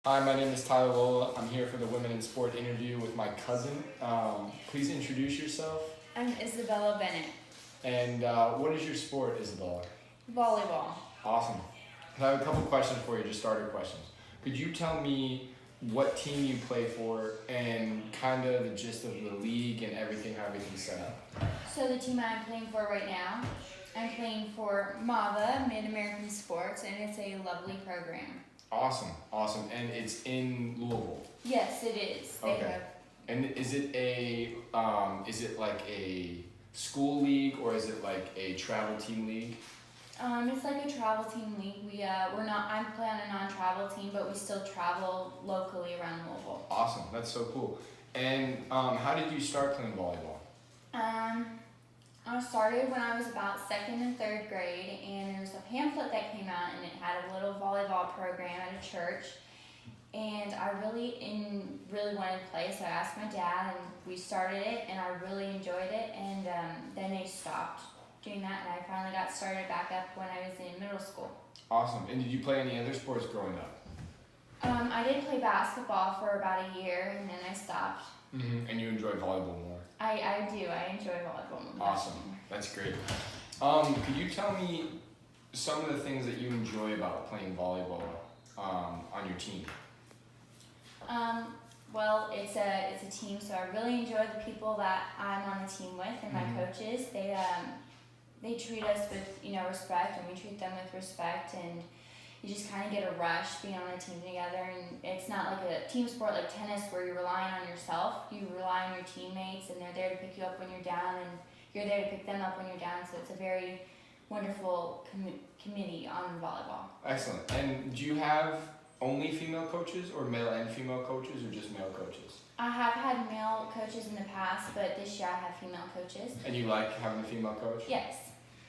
Hi, my name is Tyler Lola. I'm here for the Women in Sport interview with my cousin. Please introduce yourself. I'm Isabella Bennett. And what is your sport, Isabella? Volleyball. Awesome. I have a couple questions for you, just starter questions. Could you tell me what team you play for and kind of the gist of the league and everything, how everything's set up? So the team I'm playing for right now, I'm playing for MAVA, Mid-American Sports, and it's a lovely program. Awesome. And it's in Louisville? Yes, it is. Okay. And is it like a school league or is it like a travel team league? It's like a travel team league. I'm playing on a non-travel team, but we still travel locally around Louisville. Awesome, that's so cool. And how did you start playing volleyball? I started when I was about second and third grade, and there was a pamphlet that came out, and it had a little volleyball program at a church. And I really wanted to play, so I asked my dad, and we started it, and I really enjoyed it. And then they stopped doing that, and I finally got started back up when I was in middle school. Awesome. And did you play any other sports growing up? I did play basketball for about a year, and then I stopped. Mm-hmm. And you enjoy volleyball more? I do. I enjoy volleyball more. Awesome. That's great. Could you tell me some of the things that you enjoy about playing volleyball on your team? Well, it's a team, so I really enjoy the people that I'm on the team with and my coaches. They treat us with respect, and we treat them with respect, and you just kind of get a rush being on a team together. And it's not like a team sport like tennis where you're relying on yourself. You rely on your teammates, and they're there to pick you up when you're down, and you're there to pick them up when you're down. So it's a very wonderful committee on volleyball. Excellent. And do you have only female coaches, or male and female coaches, or just male coaches? I have had male coaches in the past, but this year I have female coaches. And you like having a female coach? Yes.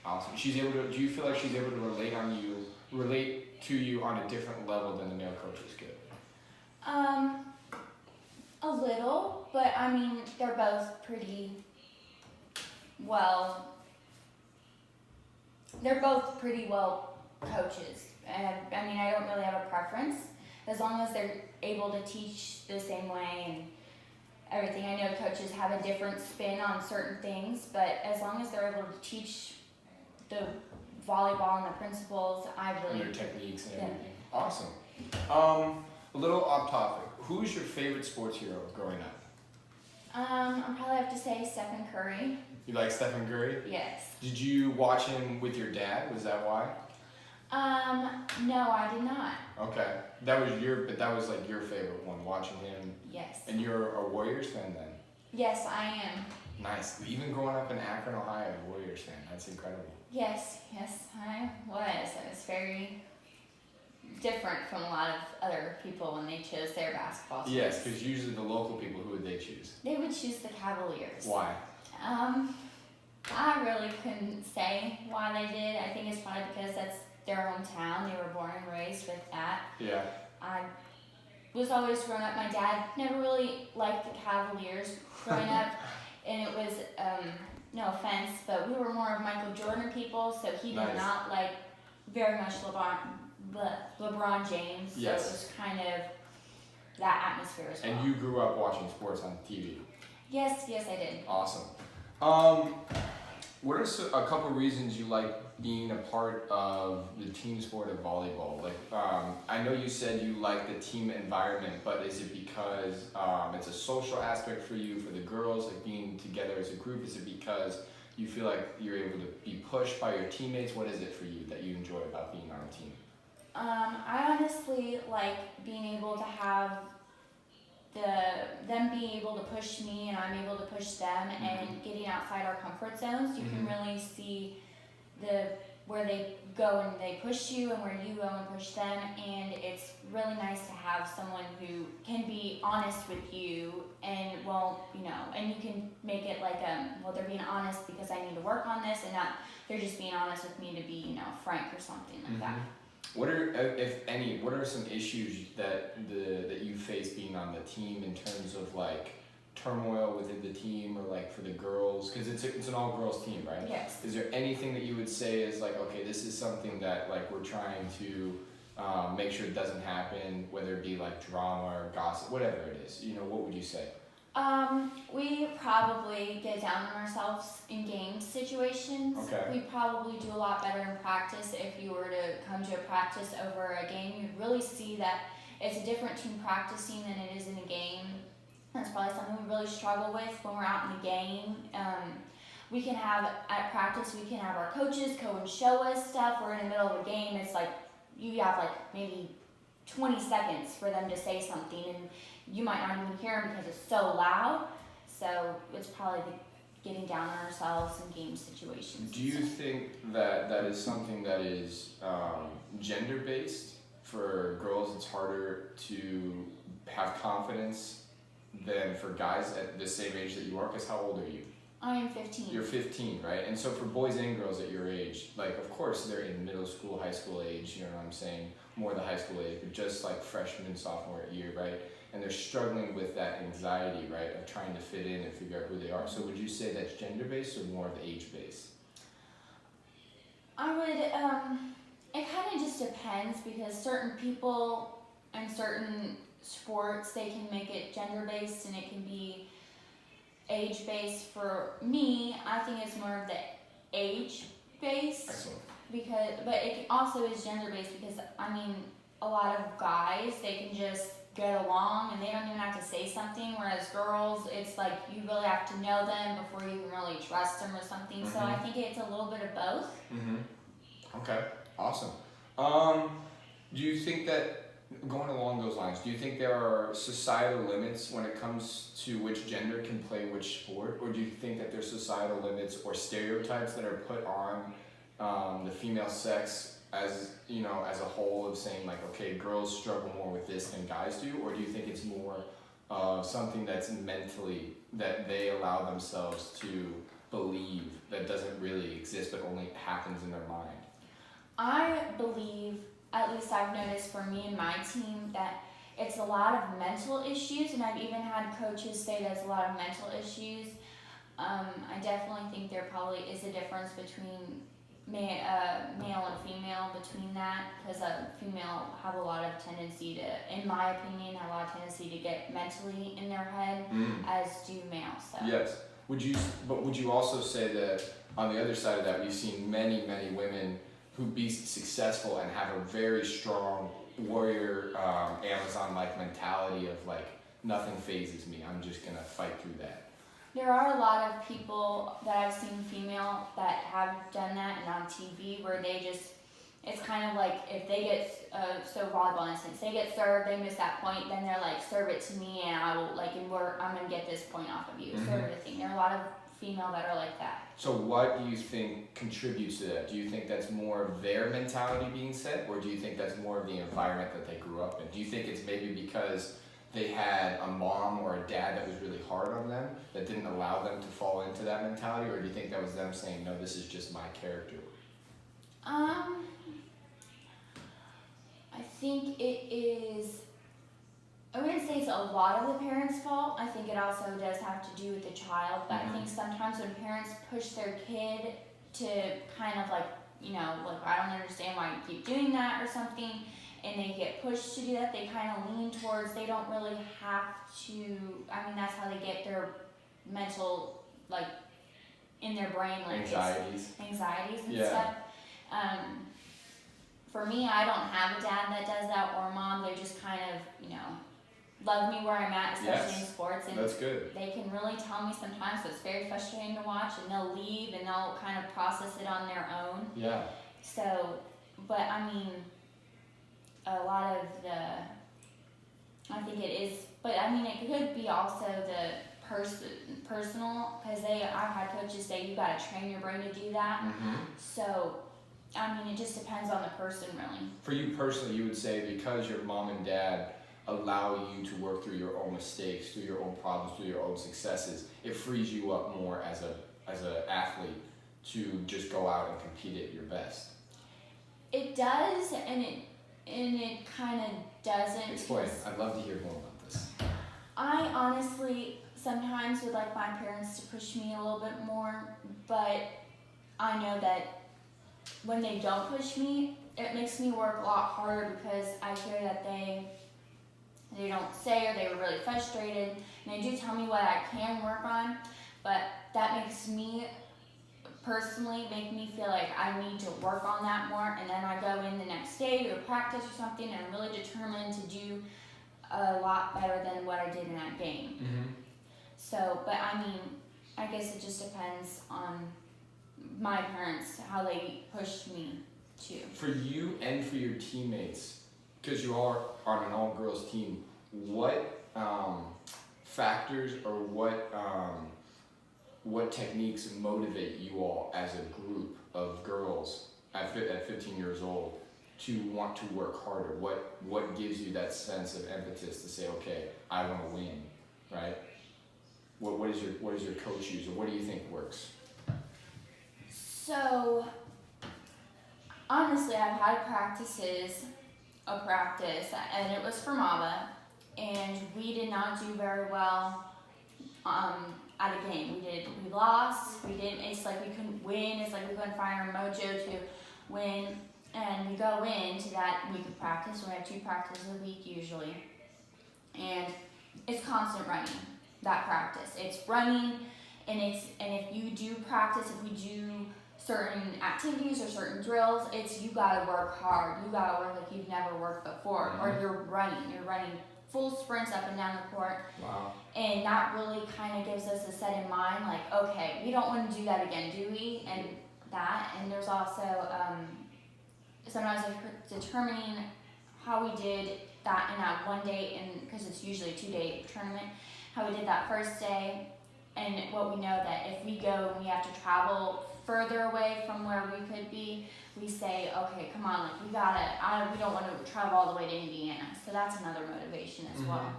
Awesome. Do you feel like she's able to relate to you on a different level than the male coaches could? A little, but I mean, they're both pretty well coaches. And I mean, I don't really have a preference as long as they're able to teach the same way and everything. I know coaches have a different spin on certain things, but as long as they're able to teach the volleyball and the principles, I really... And their techniques and everything. Awesome. A little off topic. Who is your favorite sports hero growing up? I'll probably have to say Stephen Curry. You like Stephen Curry? Yes. Did you watch him with your dad? Was that why? No, I did not. Okay. That was like your favorite one, watching him. Yes. And you're a Warriors fan then? Yes, I am. Nice. Even growing up in Akron, Ohio, a Warriors fan. That's incredible. Yes, I was. I was very different from a lot of other people when they chose their basketball teams. Yes, because usually the local people, who would they choose? They would choose the Cavaliers. Why? I really couldn't say why they did. I think it's probably because that's their hometown. They were born and raised with that. Yeah. I was always growing up. My dad never really liked the Cavaliers growing up, and it was no offense, but we were more of Michael Jordan people, so he did not like very much LeBron James. So yes. It was kind of that atmosphere as well. And you grew up watching sports on TV? Yes, I did. Awesome. What are a couple reasons you like being a part of the team sport of volleyball? Like, I know you said you like the team environment, but is it because it's a social aspect for you, for the girls, like being together as a group? Is it because you feel like you're able to be pushed by your teammates? What is it for you that you enjoy about being on a team? I honestly like being able to have them being able to push me and I'm able to push them, and getting outside our comfort zones. You can really see where they go and they push you and where you go and push them, and it's really nice to have someone who can be honest with you and and you can make it like they're being honest because I need to work on this, and not they're just being honest with me to be frank or something like that. What are, if any, what are some issues that you face being on the team in terms of like turmoil within the team, or like for the girls, because it's an all girls team, right? Yes. Is there anything that you would say is like, okay, this is something that like we're trying to make sure it doesn't happen, whether it be like drama or gossip, whatever it is? You know, what would you say? We probably get down on ourselves in game situations. Okay. We probably do a lot better in practice. If you were to come to a practice over a game, you'd really see that it's a different team practicing than it is in a game. That's probably something we really struggle with when we're out in the game. We can have, at practice, we can have our coaches go and show us stuff. We're in the middle of a game, it's like, you have like maybe 20 seconds for them to say something, and you might not even hear them because it's so loud. So it's probably getting down on ourselves in game situations. Do you think that that is something that is gender based? For girls, it's harder to have confidence than for guys at the same age that you are? Because how old are you? I am 15. You're 15, right? And so for boys and girls at your age, like of course they're in middle school, high school age, you know what I'm saying? More the high school age, but just like freshman, sophomore year, right? And they're struggling with that anxiety, right, of trying to fit in and figure out who they are. So would you say that's gender-based or more of age-based? I would, it kind of just depends, because certain people and certain sports, they can make it gender-based and it can be age-based. For me, I think it's more of the age-based. Excellent. Because, but it also is gender-based, because, I mean, a lot of guys, they can just get along and they don't even have to say something, whereas girls, it's like you really have to know them before you can really trust them or something. So I think it's a little bit of both. Okay, awesome. Do you think that, going along those lines, do you think there are societal limits when it comes to which gender can play which sport? Or do you think that there's societal limits or stereotypes that are put on the female sex as, you know, as a whole, of saying like, okay, girls struggle more with this than guys do? Or do you think it's more something that's mentally, that they allow themselves to believe that doesn't really exist but only happens in their mind? I believe, at least I've noticed for me and my team, that it's a lot of mental issues, and I've even had coaches say there's a lot of mental issues. I definitely think there probably is a difference between male and female between that, because female have a lot of tendency to, in my opinion, have a lot of tendency to get mentally in their head, as do males. So. Yes. Would you also say that on the other side of that, we've seen many women who be successful and have a very strong warrior, Amazon-like mentality of like, nothing phases me, I'm just gonna fight through that? There are a lot of people that I've seen female that have done that, and on TV, where they just, it's kind of like if they get, so volleyball instance, they get served, they miss that point, then they're like, serve it to me and I will, like, and I'm going to get this point off of you, sort of a thing. There are a lot of female that are like that. So what do you think contributes to that? Do you think that's more of their mentality being set, or do you think that's more of the environment that they grew up in? Do you think it's maybe because they had a mom or a dad that was really hard on them, that didn't allow them to fall into that mentality, or do you think that was them saying, no, this is just my character? I think it is, I wouldn't say it's a lot of the parents' fault. I think it also does have to do with the child, but I think sometimes when parents push their kid to kind of like, you know, like, I don't understand why you keep doing that or something, and they get pushed to do that, they kind of lean towards, they don't really have to, I mean, that's how they get their mental, like, in their brain, like, anxieties and stuff. For me, I don't have a dad that does that, or a mom. They just kind of, you know, love me where I'm at, especially in sports, and that's good. They can really tell me sometimes, so it's very frustrating to watch, and they'll leave and they'll kind of process it on their own. Yeah. So, but I mean, a lot of I think it is, but I mean, it could be also the personal, because I've had coaches say you got to train your brain to do that. So, I mean, it just depends on the person, really. For you personally, you would say because your mom and dad allow you to work through your own mistakes, through your own problems, through your own successes, it frees you up more as an athlete to just go out and compete at your best. It does, and it kind of doesn't. Explain. I'd love to hear more about this. I honestly sometimes would like my parents to push me a little bit more, but I know that when they don't push me, it makes me work a lot harder because I hear that they don't say, or they were really frustrated, and they do tell me what I can work on, but that makes me personally make me feel like I need to work on that more, and then I go in the next day to a practice or something and I'm really determined to do a lot better than what I did in that game. Mm-hmm. So, but I mean, I guess it just depends on my parents, how they pushed me too. For you and for your teammates, because you are on an all-girls team, what factors or what techniques motivate you all as a group of girls at 15 years old to want to work harder? What gives you that sense of impetus to say, okay, I want to win, right? What is your coach use, or what do you think works? So, honestly, I've had a practice, and it was for MAVA, and we did not do very well at a game. We lost, it's like we couldn't win, it's like we couldn't find our mojo to win, and we go into that week of practice. We have 2 practices a week usually, and it's constant running, that practice. It's running, and if you do practice, if we do certain activities or certain drills, it's you gotta work hard. You gotta work like you've never worked before, Mm-hmm. or you're running full sprints up and down the court. Wow. And that really kind of gives us a set in mind, like, okay, we don't want to do that again, do we? And there's also sometimes determining how we did that in that one day, and because it's usually a 2-day tournament, how we did that first day, and what we know that if we go and we have to travel further away from where we could be, we say, okay, come on, like we don't want to travel all the way to Indiana. So that's another motivation as Mm-hmm. well.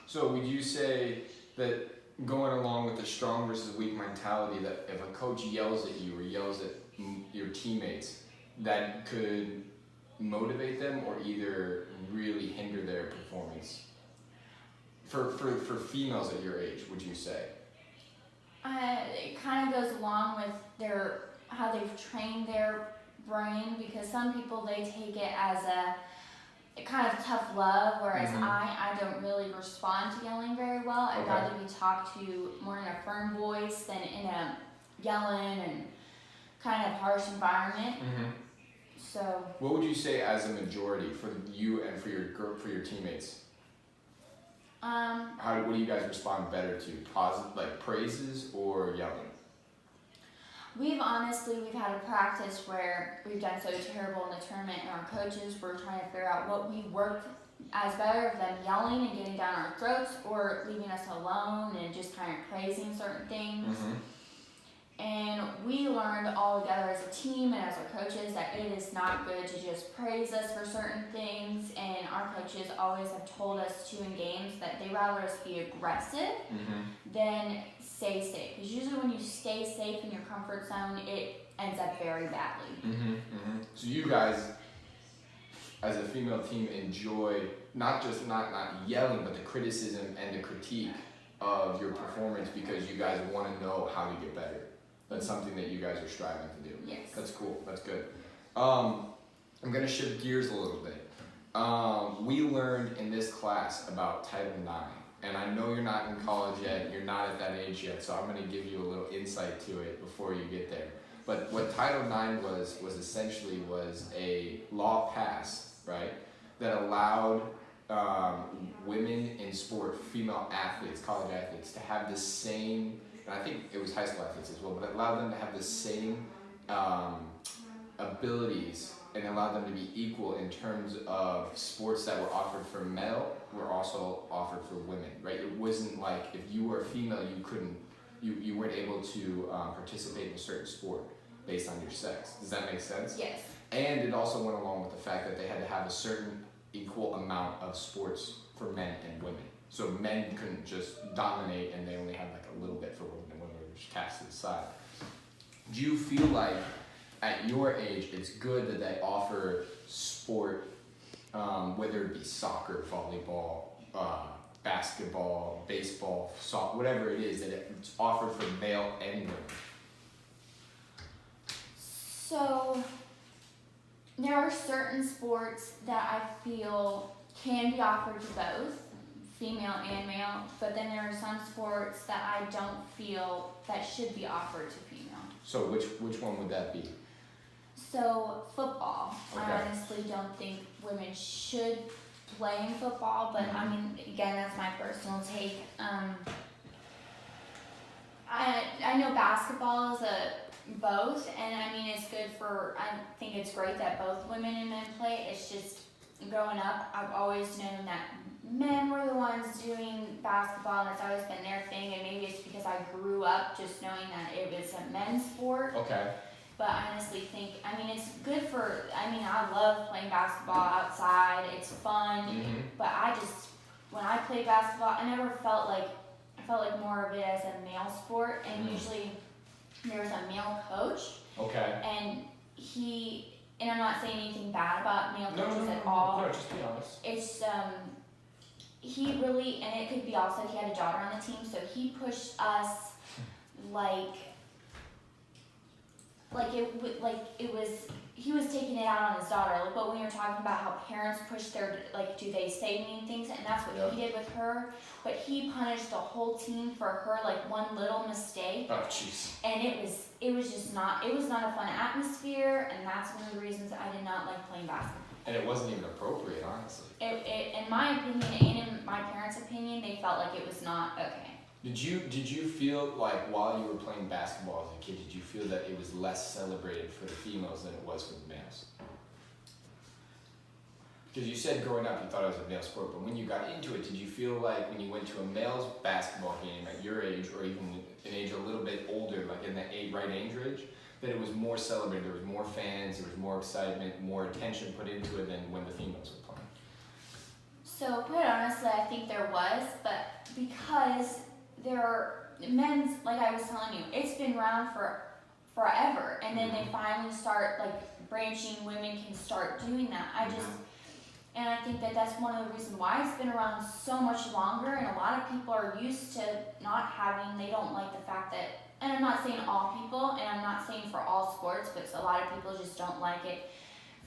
So would you say that going along with the strong versus weak mentality, that if a coach yells at you or yells at your teammates, that could motivate them or either really hinder their performance? For females at your age, would you say? It kind of goes along with how they've trained their brain, because some people, they take it as a kind of tough love, whereas Mhm. I don't really respond to yelling very well. I'd Okay. rather be talked to more in a firm voice than in a yelling and kind of harsh environment. Mm-hmm. So What would you say as a majority for you and for your teammates? What do you guys respond better to? Positive, like praises or yelling? we've had a practice where we've done so terrible in the tournament, and our coaches were trying to figure out what we worked as better, of them yelling and getting down our throats, or leaving us alone and just kind of praising certain things. Mm-hmm. And we learned all together as a team and as our coaches that it is not good to just praise us for certain things, and our coaches always have told us too in games that they rather us be aggressive Mm-hmm. than stay safe. Because usually when you stay safe in your comfort zone, it ends up very badly. Mm-hmm. Mm-hmm. So you guys, as a female team, enjoy not yelling, but the criticism and the critique of your performance, because you guys want to know how to get better. That's something that you guys are striving to do. Yes. That's cool. That's good. I'm gonna shift gears a little bit. We learned in this class about Title IX, and I know you're not in college yet. You're not at that age yet, so I'm gonna give you a little insight to it before you get there. But what Title IX was essentially a law passed, right, that allowed women in sport, female athletes, college athletes, to have the same, and I think it was high school athletes as well, but it allowed them to have the same abilities, and allowed them to be equal in terms of sports that were offered for male were also offered for women, right? It wasn't like if you were a female, you weren't able to participate in a certain sport based on your sex. Does that make sense? Yes. And it also went along with the fact that they had to have a certain equal amount of sports for men and women. So men couldn't just dominate and they only had like a little bit for women, and women were just cast to the side. Do you feel like at your age it's good that they offer sport, whether it be soccer, volleyball, basketball, baseball, whatever it is, that it's offered for male and women? So there are certain sports that I feel can be offered to both female and male, but then there are some sports that I don't feel that should be offered to female. So which one would that be? So football, Okay. I honestly don't think women should play in football, but I mean, again, that's my personal take. I know basketball is a both, and I mean it's good for. I think it's great that both women and men play. It's just growing up, I've always known that men were the ones doing basketball, and it's always been their thing. And maybe it's because I grew up just knowing that it was a men's sport. Okay. But I honestly think, I mean, it's good for. I mean, I love playing basketball outside. It's fun, but I just when I played basketball, I never felt like. I felt like more of it as a male sport, and usually there was a male coach. Okay. And and I'm not saying anything bad about male coaches at all. No, just be honest. It's he really, and it could be also he had a daughter on the team, so he pushed us like he was taking it out on his daughter. Like what we were talking about, how parents push their do they say mean things, and that's what he did with her. But he punished the whole team for her one little mistake. Oh jeez. And it was just not a fun atmosphere, and that's one of the reasons I did not like playing basketball. And it wasn't even appropriate, honestly. In my opinion, and in my parents' opinion, they felt like it was not okay. Did you feel like while you were playing basketball as a kid, did you feel that it was less celebrated for the females than it was for the males? Because you said growing up you thought it was a male sport, but when you got into it, did you feel like when you went to a male's basketball game at your age, or even an age a little bit older, like in the right age range, that it was more celebrated, there was more fans, there was more excitement, more attention put into it than when the females were playing? So quite honestly, I think there was, but because there are men's, like I was telling you, it's been around for forever, and then they finally start branching. Women can start doing that. And I think that that's one of the reasons why it's been around so much longer, and a lot of people are used to not having. They don't like the fact that, and I'm not saying all people, and I'm not saying for all sports, but a lot of people just don't like it.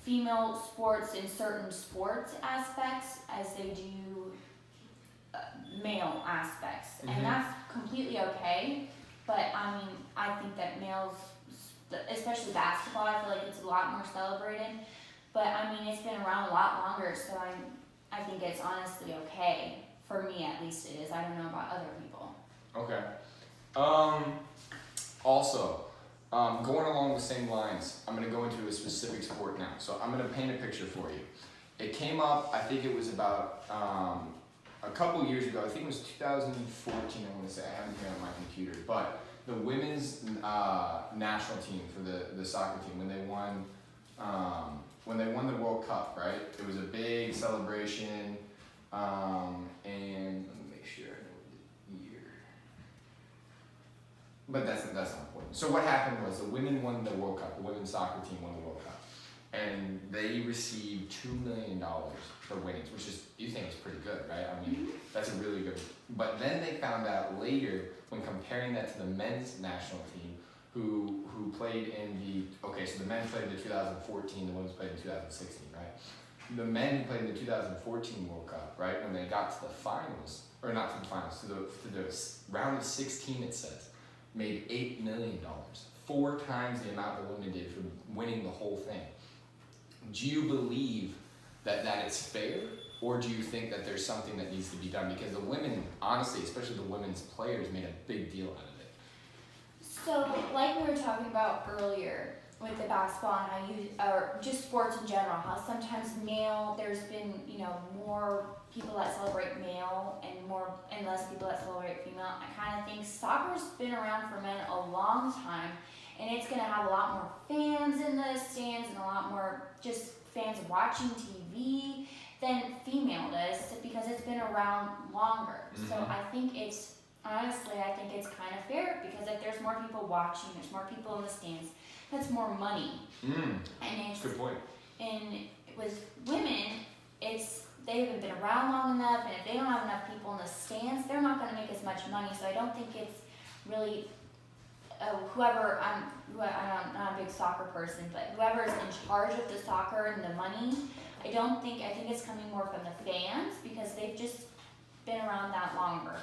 Female sports in certain sports aspects as they do male aspects, and that's completely okay. But I mean, I think that males, especially basketball, I feel like it's a lot more celebrated. But I mean, it's been around a lot longer, so I think it's honestly okay. For me, at least it is. I don't know about other people. Okay. Also, going along the same lines, I'm going to go into a specific sport now. So I'm going to paint a picture for you. It came up, I think it was about a couple years ago. I think it was 2014, I want to say. I have it here on my computer. But the women's national team for the soccer team, when they won the World Cup, right? It was a big celebration. And let me make sure I know the year. But that's not important. So what happened was the women won the World Cup. The women's soccer team won the World Cup. And they received $2 million for winnings, which is, you think is pretty good, right? I mean, that's a really good. But then they found out later, when comparing that to the men's national team, who played in so the men played in the 2014, the women played in 2016, right? The men played in the 2014 World Cup, right? When they got to the finals, or not to the finals, to the round of 16, it says, made $8 million, 4 times the amount the women did for winning the whole thing. Do you believe that it's fair, or do you think that there's something that needs to be done? Because the women, honestly, especially the women's players, made a big deal out of it. So, like we were talking about earlier with the basketball, or just sports in general, how sometimes there's been more people that celebrate male and less people that celebrate female. I kind of think soccer's been around for men a long time, and it's going to have a lot more fans in the stands and a lot more just fans watching TV than female does, because it's been around longer. So I think it's kind of fair, because if there's more people watching, there's more people in the stands, that's more money. And it's good point. And with women, they haven't been around long enough, and if they don't have enough people in the stands, they're not going to make as much money. So I don't think it's really whoever I'm not a big soccer person, but whoever is in charge of the soccer and the money, I think it's coming more from the fans because they've just been around that longer.